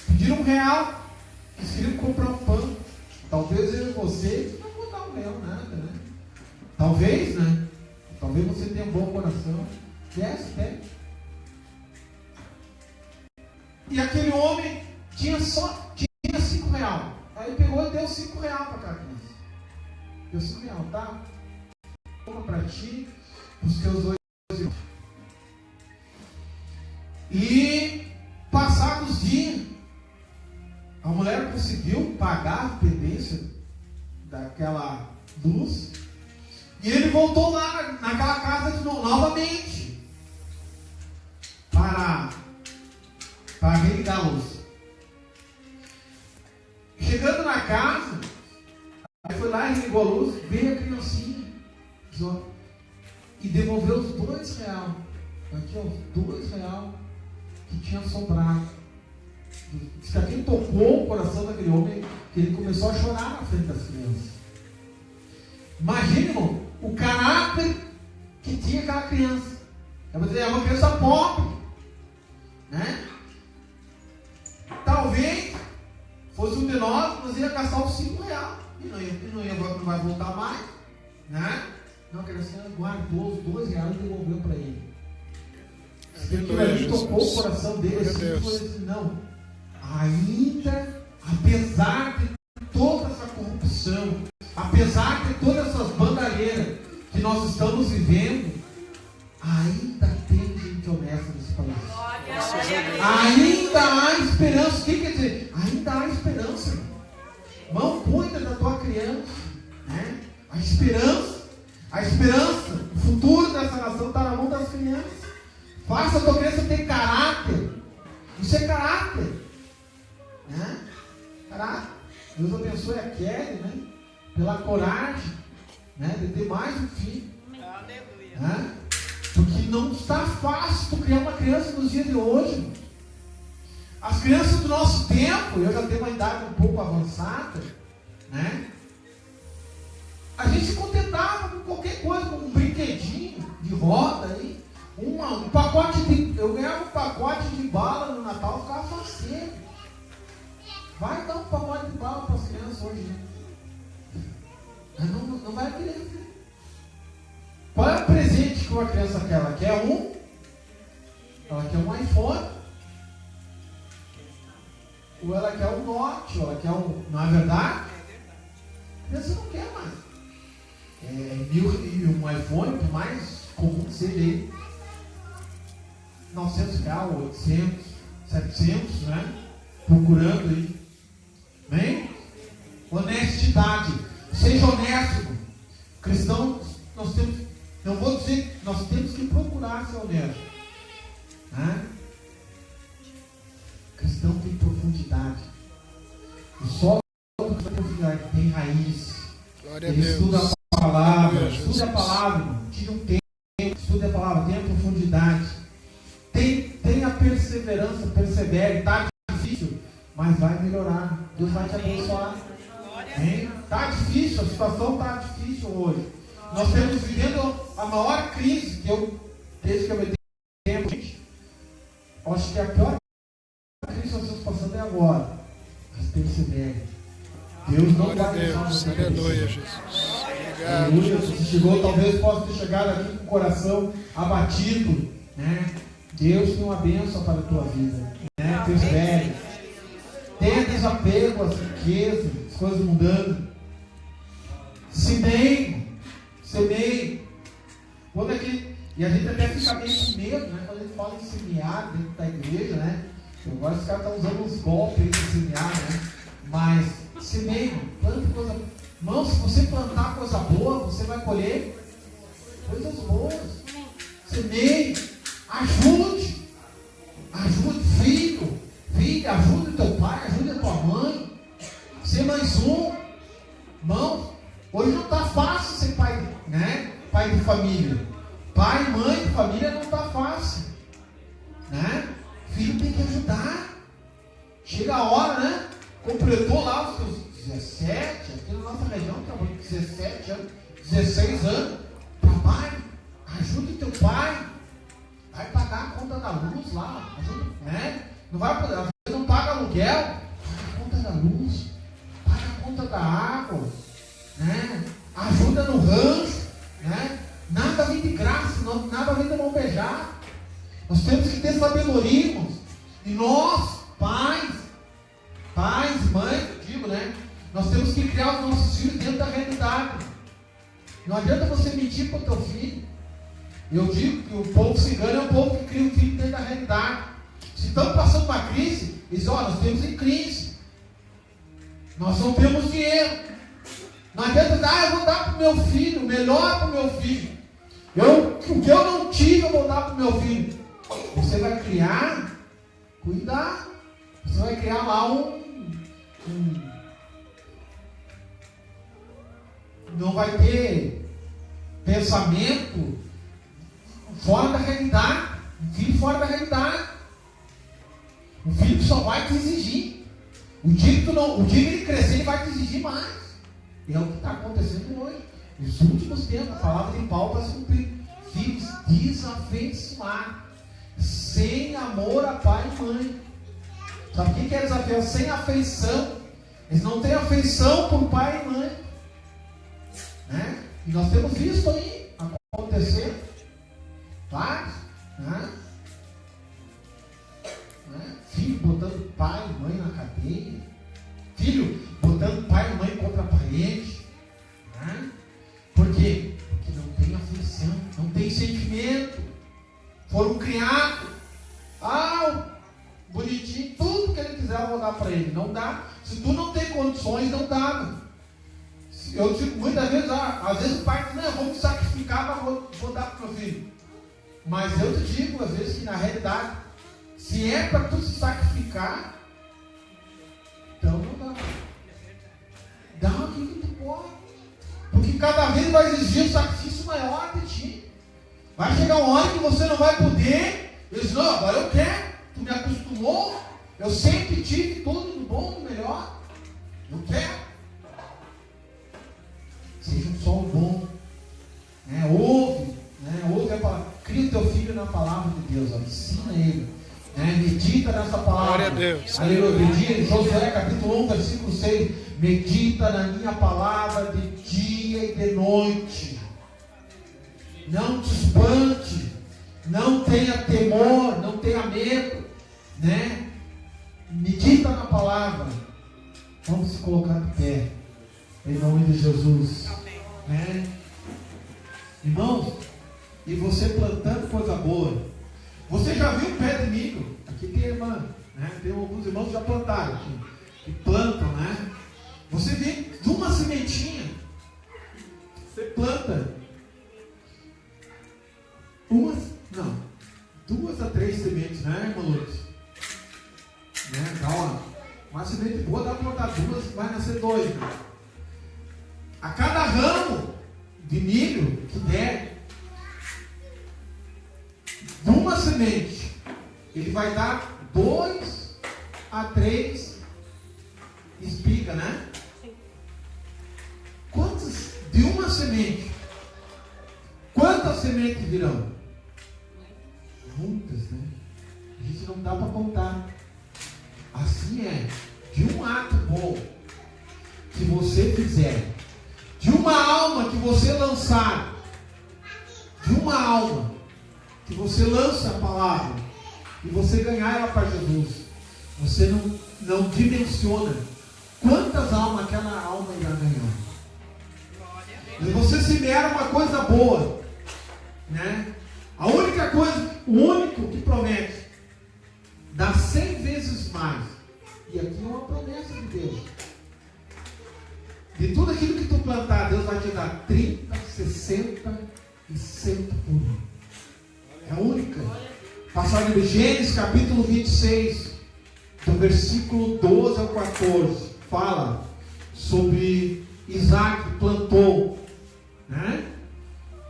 Pediram R$1. Eles queriam comprar um pão. Talvez eu e você não vou dar R$1 nada, Talvez, Talvez você tenha um bom coração. Pede. E aquele homem tinha R$5. Aí pegou e deu R$5 para aquela criança. Deu R$5, tá? Toma para ti, os teus 2 irmãos. E passados dias, a mulher conseguiu pagar a pendência daquela luz. E ele voltou lá naquela casa de novo, novamente para religar a luz. Chegando na casa, aí foi lá e ligou a luz, veio a criancinha e devolveu os R$2. Aqui, os R$2 que tinha sobrado. Diz que aquele tocou o coração daquele homem, que ele começou a chorar na frente das crianças. Imagina, irmão, o caráter que tinha aquela criança. É uma criança pobre, Talvez fosse um de nós ia gastar os R$5 e não vai voltar mais, Não, a criança guardou os R$2 e devolveu para ele. Ele tocou o coração dele assim, foi assim, não. Ainda, apesar de toda essa corrupção, apesar de todas essas bandalheiras que nós estamos vivendo, ainda tem gente honesta nesse país. Ainda há esperança. O que quer dizer? Ainda há esperança. Irmão, cuida da tua criança. A esperança, o futuro dessa nação está na mão das crianças. Faça a tua criança ter caráter. Isso é caráter. Caráter. Deus abençoe a Kelly, pela coragem, de ter mais um filho. Porque não está fácil tu criar uma criança nos dias de hoje. As crianças do nosso tempo, eu já tenho uma idade um pouco avançada, a gente se contentava com qualquer coisa, com um brinquedinho de roda aí, um pacote de. Eu ganhava um pacote de bala no Natal, ficava faceiro. Vai dar um pacote de bala para as crianças hoje, não vai querer. Qual é o presente que uma criança quer? Ela quer um iPhone, ou ela quer um Note, ou ela quer um. Não é verdade? A criança não quer mais. Um iPhone, por mais comum que seja ele, R$900, 800, 700, procurando aí. Bem? Honestidade. Seja honesto. Cristão, nós temos. Não vou dizer, nós temos que procurar ser honesto. Cristão tem profundidade. O solo tem profundidade, tem raiz. Ele estuda a palavra, tira um tempo, estuda a palavra, tenha profundidade. Tenha perseverança, persevere. Está difícil, mas vai melhorar. Deus vai te abençoar. Está difícil, a situação está difícil hoje. Nós estamos vivendo a maior crise desde que eu me tempo. Acho que a pior crise que nós estamos passando é agora. Deus não Glória a vai deixar Deus. você Aleluia, perecer. Jesus. Obrigado, Aleluia. Jesus. Você chegou, talvez possa ter chegado aqui com o coração abatido, né? Deus tem uma bênção para a tua vida, né? Teus velhos. Tenha desapego às riquezas, às coisas mudando. Semeie. Quando é que... E a gente até fica meio com medo, né? Quando a gente fala em semear dentro da igreja, né? Agora os caras estão usando uns golpes aí de semear, né? Mas semeie, plante coisa. Irmão, se você plantar coisa boa, você vai colher coisas boas. Semeie, ajude, filho, ajude teu pai, ajude a tua mãe. Ser mais um. Irmão, hoje não está fácil ser pai, né? Pai de família. Pai e mãe de família não está fácil, né? Filho tem que ajudar. Chega a hora, né? Completou lá os seus 17, aqui na nossa região trabalha 17 anos, 16 anos. Trabalhe, ajude teu pai. Vai pagar a conta da luz lá, ajuda, né? Não vai poder, você não paga aluguel, paga a conta da luz, paga a conta da água, né? Ajuda no rancho, né? Nada vem de graça, nada vem de mão beijar. Nós temos que ter sabedoria, irmãos. E nós, pais, mães, eu digo, né? Nós temos que criar os nossos filhos dentro da realidade. Não adianta você mentir para o teu filho. Eu digo que o povo cigano é um povo que cria o filho dentro da realidade. Se estamos passando uma crise, eles dizem, nós temos em crise. Nós não temos dinheiro. Não adianta dar, eu vou dar para o meu filho, melhor para o meu filho. O que eu não tive, eu vou dar para o meu filho. Você vai criar, cuidar. Você vai criar lá não vai ter pensamento fora da realidade. Um filho fora da realidade. Um filho que só vai te exigir. O dia que ele crescer, ele vai te exigir mais. E é o que está acontecendo hoje. Nos últimos tempos, a palavra de Paulo para se cumprir. Filhos desafeiçoados, sem amor a pai e mãe. Sabe o que é desafio? Sem afeição. Eles não têm afeição por pai e mãe, né? E nós temos visto aí acontecer vários, né? Filho botando pai e mãe na cadeia, filho botando pai e mãe contra a parede, né? Por quê? Porque não tem afeição, não tem sentimento. Foram criados, bonitinho, tudo que ele quiser eu vou dar para ele. Não dá. Se tu não tem condições, não dá. Eu digo muitas vezes, às vezes o pai diz, não, vamos sacrificar, mas vou dar para o meu filho. Mas eu te digo, às vezes, que na realidade, se é para tu se sacrificar, então não dá. Dá aquilo que tu pode. Porque cada vez vai exigir um sacrifício maior de ti. Vai chegar uma hora que você não vai poder. Eu digo, não, agora eu quero. Tu me acostumou. Eu sempre tive tudo do bom, do melhor. Eu quero. Seja só o bom. Ouve a palavra. Cria o teu filho na palavra de Deus. Ensina ele. Medita nessa palavra. Glória a Deus. Aleluia. Josué capítulo 1, versículo 6. Medita na minha palavra de dia e de noite. Não te espante. Não tenha temor. Não tenha medo. Medita na palavra. Vamos se colocar de pé. Em nome de Jesus. Amém. Irmãos, e você plantando coisa boa. Você já viu um pé de milho? Aqui tem irmã, tem alguns irmãos que já plantaram aqui. Que plantam, Você vê de uma sementinha. Você planta 2 a 3 sementes, irmã Lourdes? Dá uma semente boa, dá para plantar 2, vai nascer 2. A cada ramo de milho que der, de uma semente, ele vai dar 2 a 3 espigas, Sim. Quantas? De uma semente, quantas sementes virão? Muitas, A gente não dá para contar. Assim é, de um ato bom, que você fizer, de uma alma que você lançar, de uma alma que você lança a palavra e você ganhar ela para Jesus, você não dimensiona quantas almas aquela alma irá ganhar. E você semear uma coisa boa, né? A única coisa, o único que promete dá 100 vezes mais. E aqui é uma promessa de Deus. De tudo aquilo que tu plantar, Deus vai te dar 30, 60 e 100 por um. É a única. Passagem de Gênesis capítulo 26, do versículo 12 ao 14, fala sobre Isaac que plantou, né?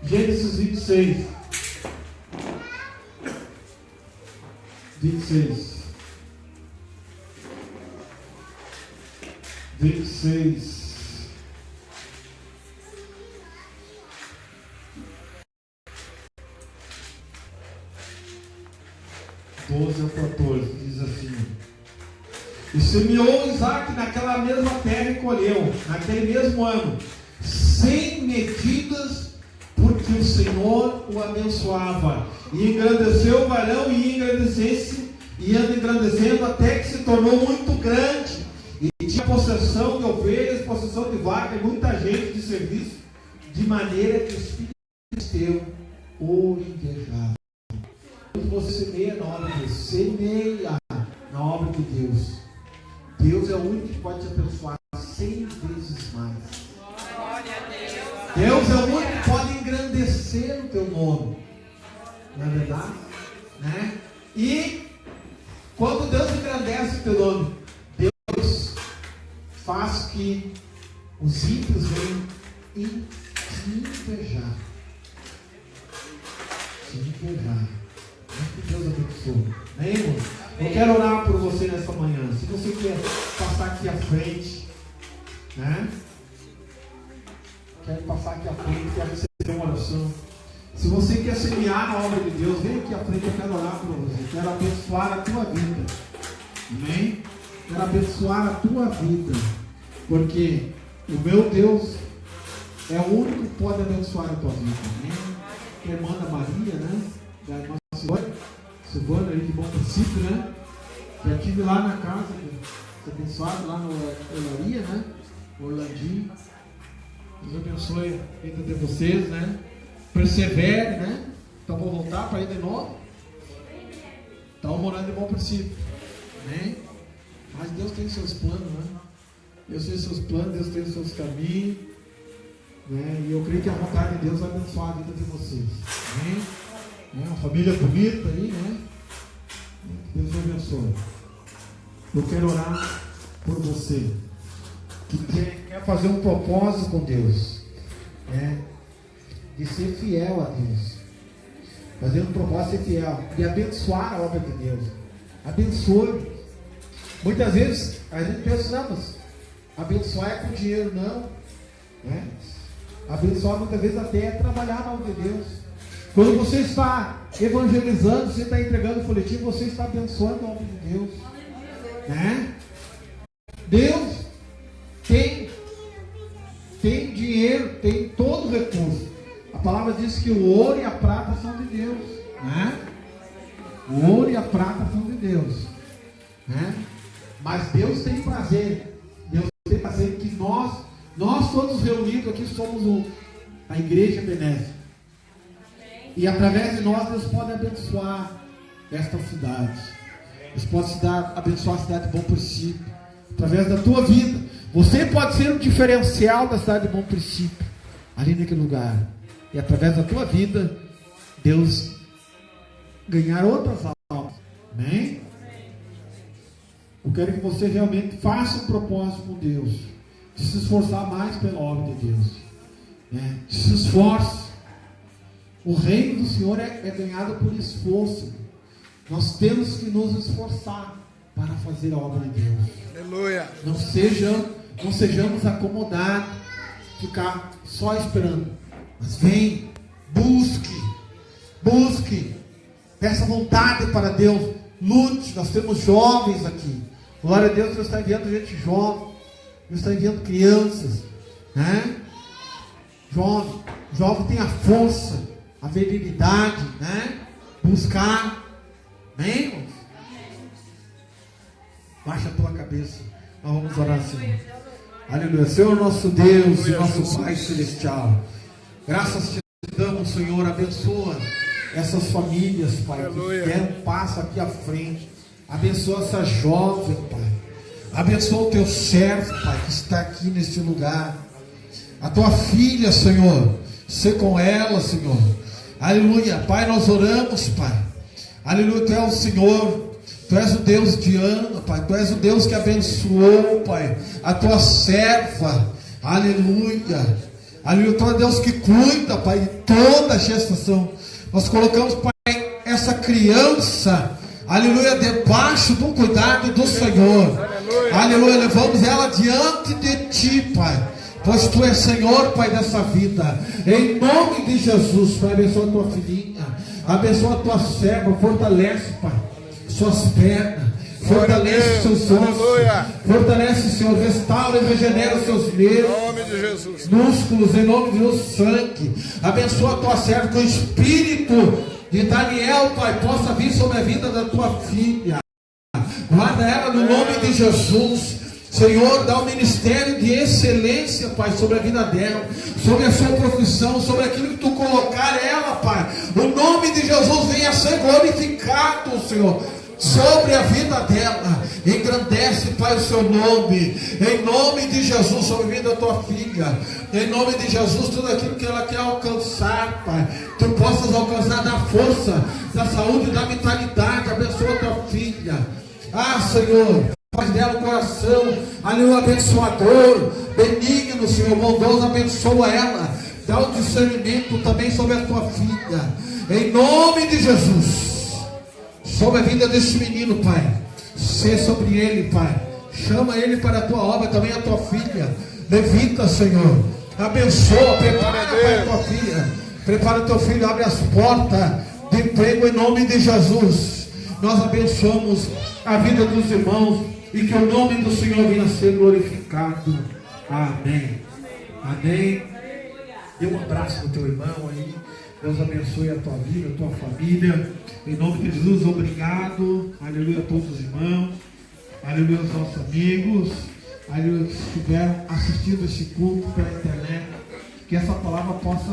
Gênesis 26. 26. 12 ao 14, diz assim: e semeou Isaac naquela mesma terra e colheu, naquele mesmo ano, 100 medidas, porque o Senhor o abençoava. E engrandeceu o varão, e engrandecesse, e anda engrandecendo, até que se tornou muito grande, e tinha possessão de ovelhas, possessão de vaca, e muita gente de serviço, de maneira que os filhos teus o invejavam. Quando você semeia na obra de Deus, semeia na obra de Deus, Deus é o único que pode te abençoar 100 vezes mais. Deus é o único que pode engrandecer o teu nome. Não é verdade? Né? E quando Deus engrandece o teu nome, Deus faz que os ímpios venham te invejar. Te invejar. Que Deus abençoe. Amém, irmão? Eu quero orar por você nessa manhã. Se você quer passar aqui à frente, né? Quero passar aqui à frente, quero receber uma oração. Se você quer semear na obra de Deus, vem aqui à frente, eu quero orar por você. Quero abençoar a tua vida. Amém? Quero abençoar a tua vida. Porque o meu Deus é o único que pode abençoar a tua vida. Amém? A irmã da Maria, né? Da irmã Silvana, aí de Bom Princípio, né? Já estive lá na casa, abençoado lá no Olaria, né? Orlandinho. Deus abençoe a vida de vocês, né? Persevere, né? Então vou voltar para ir de novo. Estão morando em Bom Princípio, né? Mas Deus tem seus planos, né? Deus tem seus planos, Deus tem seus caminhos, né? E eu creio que a vontade de Deus vai abençoar a vida de vocês, né? Uma família bonita aí, né? Deus abençoe. Eu quero orar por você que quer fazer um propósito com Deus, né? De ser fiel a Deus, fazer um propósito de ser fiel, de abençoar a obra de Deus. Abençoe. Muitas vezes a gente pensa, não, mas abençoar é com dinheiro, não, né? Abençoar muitas vezes até é trabalhar na obra de Deus. Quando você está evangelizando, você está entregando o folhetim, você está abençoando a obra de Deus, né? Deus tem dinheiro, tem todo o recurso. A palavra diz que o ouro e a prata são de Deus, né? O ouro e a prata são de Deus, né? Mas Deus tem prazer. Deus tem prazer que nós todos reunidos aqui somos a igreja benéfica. E através de nós, Deus pode abençoar esta cidade. Deus pode abençoar a cidade de Bom Princípio. Através da tua vida. Você pode ser o diferencial da cidade de Bom Princípio. Ali naquele lugar. E através da tua vida, Deus ganhar outras almas. Amém? Eu quero que você realmente faça um propósito com Deus. De se esforçar mais pela obra de Deus. Né? Se esforce. O reino do Senhor é ganhado por esforço. Nós temos que nos esforçar para fazer a obra de Deus. Aleluia. Não sejamos acomodados, ficar só esperando. Mas vem, busque, peça vontade para Deus, lute. Nós temos jovens aqui. Glória a Deus, Deus está enviando gente jovem, Deus está enviando crianças, né? Jovem tem a força, a virilidade, né? Buscar, amém, irmãos? Baixa a tua cabeça, nós vamos orar, Senhor. Aleluia. Senhor nosso Deus e nosso Pai Celestial, graças te damos, Senhor, abençoa essas famílias, Pai, que deram um passo aqui à frente. Abençoa essa jovem, Pai. Abençoa o teu servo, Pai, que está aqui neste lugar. A tua filha, Senhor, ser com ela, Senhor. Aleluia. Pai, nós oramos, Pai. Aleluia, tu és o Senhor. Tu és o Deus de Ana, Pai. Tu és o Deus que abençoou, Pai, a tua serva. Aleluia. Aleluia. Tu és o Deus que cuida, Pai, de toda a gestação. Nós colocamos, Pai, essa criança, aleluia, debaixo do cuidado do Senhor. Aleluia. Levamos ela diante de ti, Pai, pois tu és Senhor, Pai, dessa vida. Em nome de Jesus, Pai, abençoa a tua filhinha, abençoa a tua serva, fortalece, Pai, suas pernas, fortalece seus ossos, fortalece, Senhor, restaura e regenera os seus nervos, músculos, em nome de Jesus, sangue. Abençoa a tua serva, com o espírito de Daniel, Pai, possa vir sobre a vida da tua filha. Guarda ela no nome de Jesus. Senhor, dá um ministério de excelência, Pai, sobre a vida dela, sobre a sua profissão, sobre aquilo que tu colocar ela, Pai. O nome de Jesus venha a ser glorificado, Senhor, sobre a vida dela. Engrandece, Pai, o seu nome. Em nome de Jesus, sobre a vida da tua filha. Em nome de Jesus, tudo aquilo que ela quer alcançar, Pai, tu possas alcançar da força, da saúde, da vitalidade. Abençoa a tua filha. Ah, Senhor, faz dela o coração, aleluia, abençoador, benigno, Senhor, bondoso. Abençoa ela, dá o discernimento também sobre a tua filha, em nome de Jesus. Sobre a vida desse menino, Pai, ser sobre ele, Pai, chama ele para a tua obra, também a tua filha, levita, Senhor, abençoa, prepara, Pai, a tua filha, prepara o teu filho, abre as portas de emprego em nome de Jesus. Nós abençoamos a vida dos irmãos e que o nome do Senhor venha a ser glorificado. Amém. Amém. Dê um abraço no teu irmão aí. Deus abençoe a tua vida, a tua família. Em nome de Jesus, obrigado. Aleluia a todos os irmãos. Aleluia aos nossos amigos. Aleluia que estiveram assistindo esse culto pela internet. Que essa palavra possa